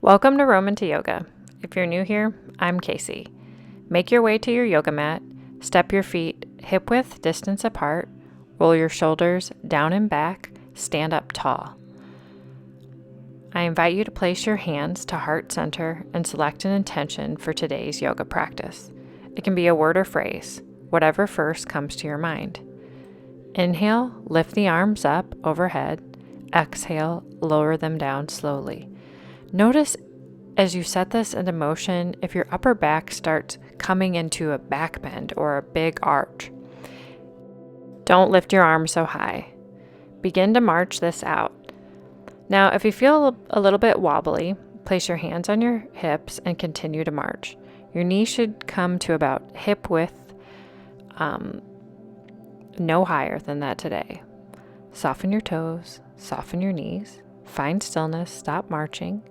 Welcome to Roman to Yoga. If you're new here, I'm Casey. Make your way to your yoga mat, step your feet hip-width distance apart, roll your shoulders down and back, stand up tall. I invite you to place your hands to heart center and select an intention for today's yoga practice. It can be a word or phrase, whatever first comes to your mind. Inhale, lift the arms up overhead. Exhale, lower them down slowly. Notice as you set this into motion, if your upper back starts coming into a back bend or a big arch. Don't lift your arms so high. Begin to march this out. Now, if you feel a little bit wobbly, place your hands on your hips and continue to march. Your knee should come to about hip width, no higher than that today. Soften your toes, soften your knees, find stillness, stop marching.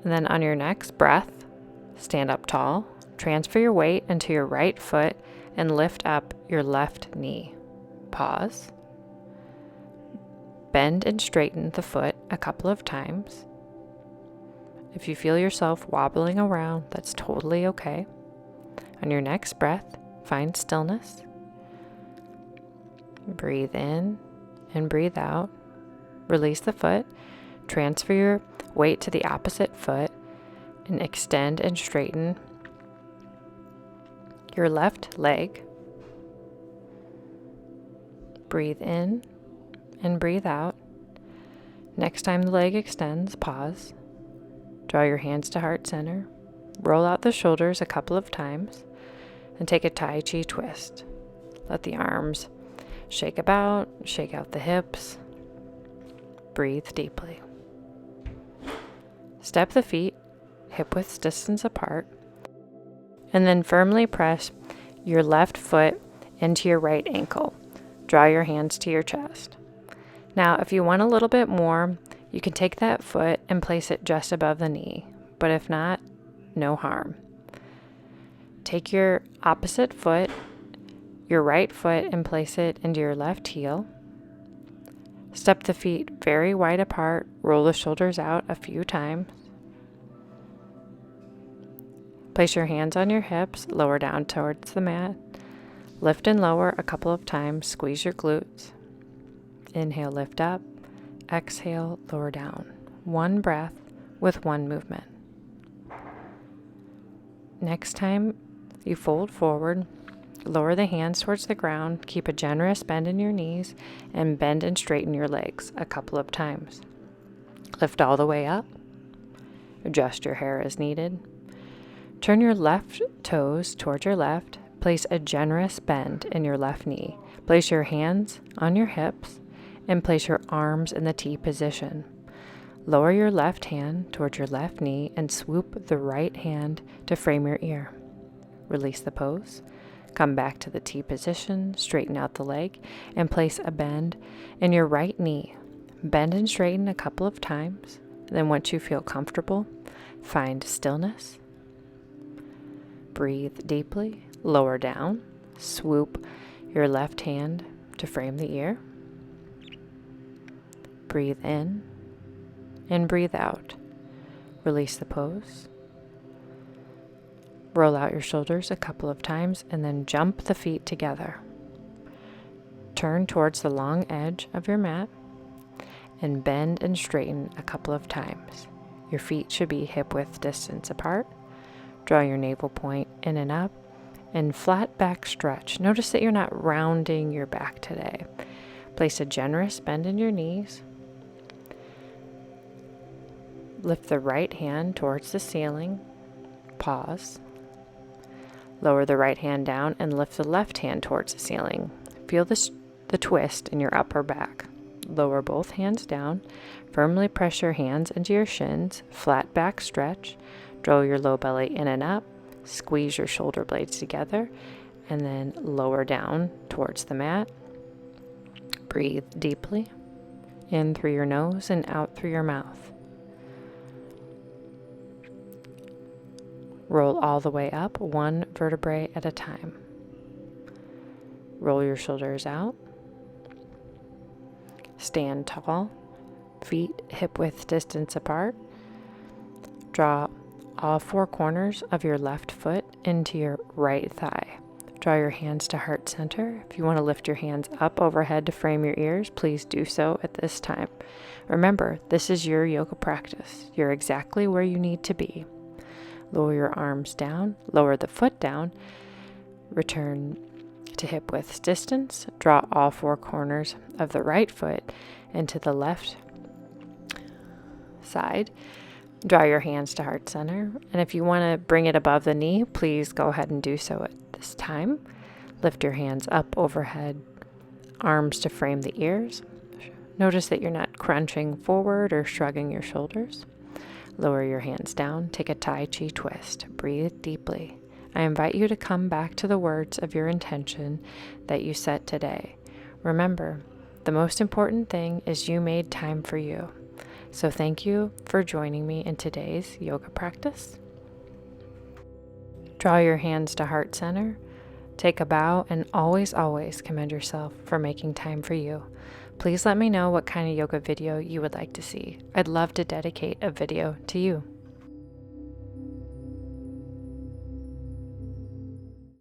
And then on your next breath, stand up tall, transfer your weight into your right foot and lift up your left knee. Pause. Bend and straighten the foot a couple of times. If you feel yourself wobbling around, that's totally okay. On your next breath, find stillness. Breathe in and breathe out. Release the foot. Transfer your weight to the opposite foot and extend and straighten your left leg. Breathe in and breathe out. Next time the leg extends, pause. Draw your hands to heart center. Roll out the shoulders a couple of times and take a Tai Chi twist. Let the arms shake about, shake out the hips. Breathe deeply. Step the feet hip-width distance apart, and then firmly press your left foot into your right ankle. Draw your hands to your chest. Now, if you want a little bit more, you can take that foot and place it just above the knee, but if not, no harm. Take your opposite foot, your right foot, and place it into your left heel. Step the feet very wide apart, roll the shoulders out a few times. Place your hands on your hips, lower down towards the mat. Lift and lower a couple of times, squeeze your glutes. Inhale, lift up. Exhale, lower down. One breath with one movement. Next time you fold forward, lower the hands towards the ground, keep a generous bend in your knees, and bend and straighten your legs a couple of times. Lift all the way up. Adjust your hair as needed. Turn your left toes towards your left. Place a generous bend in your left knee. Place your hands on your hips and place your arms in the T position. Lower your left hand towards your left knee and swoop the right hand to frame your ear. Release the pose. Come back to the T position, straighten out the leg, and place a bend in your right knee. Bend and straighten a couple of times. Then once you feel comfortable, find stillness. Breathe deeply, lower down, swoop your left hand to frame the ear. Breathe in and breathe out. Release the pose. Roll out your shoulders a couple of times and then jump the feet together. Turn towards the long edge of your mat and bend and straighten a couple of times. Your feet should be hip-width distance apart. Draw your navel point in and up and flat back stretch. Notice that you're not rounding your back today. Place a generous bend in your knees. Lift the right hand towards the ceiling. Pause. Lower the right hand down and lift the left hand towards the ceiling. Feel the twist in your upper back. Lower both hands down. Firmly press your hands into your shins. Flat back stretch. Draw your low belly in and up. Squeeze your shoulder blades together. And then lower down towards the mat. Breathe deeply. In through your nose and out through your mouth. Roll all the way up, one vertebrae at a time. Roll your shoulders out. Stand tall, feet hip-width distance apart. Draw all four corners of your left foot into your right thigh. Draw your hands to heart center. If you want to lift your hands up overhead to frame your ears, please do so at this time. Remember, this is your yoga practice. You're exactly where you need to be. Lower your arms down, lower the foot down, return to hip width distance. Draw all four corners of the right foot into the left side. Draw your hands to heart center. And if you want to bring it above the knee, please go ahead and do so at this time. Lift your hands up overhead, arms to frame the ears. Notice that you're not crunching forward or shrugging your shoulders. Lower your hands down. Take a Tai Chi twist. Breathe deeply. I invite you to come back to the words of your intention that you set today. Remember, the most important thing is you made time for you. So thank you for joining me in today's yoga practice. Draw your hands to heart center. Take a bow and always commend yourself for making time for you. Please let me know what kind of yoga video you would like to see. I'd love to dedicate a video to you.